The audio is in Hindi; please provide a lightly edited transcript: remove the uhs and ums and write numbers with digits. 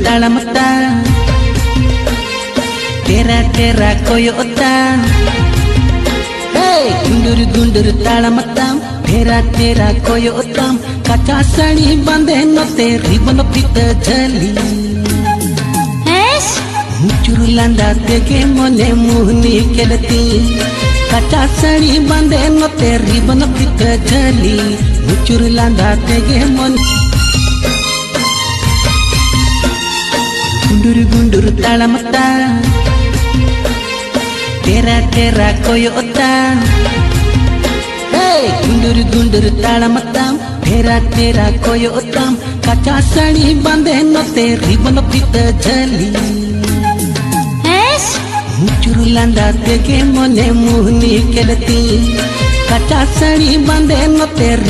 ताळमत्ता तेरा तेरा कोयोता गुंडूर ताळमत्ता तेरा तेरा कोयोता काचा साड़ी बांधे न तेरी बन पित झली चुरू लांदा तेगे मने मुहनी केलती काचा साड़ी बांधे न तेरी बन पित झली चुरू लांदा तेगे मन गुंडूर ताळमत्ता तेरा तेरा कोयोता गुंडूर ताळमत्ता तेरा तेरा कोयोता काचा साड़ी बांधे न तेरी बन पित झली चुरू लांदा तेगे मने मुहनी केलती काचा साड़ी बांधे न तेरी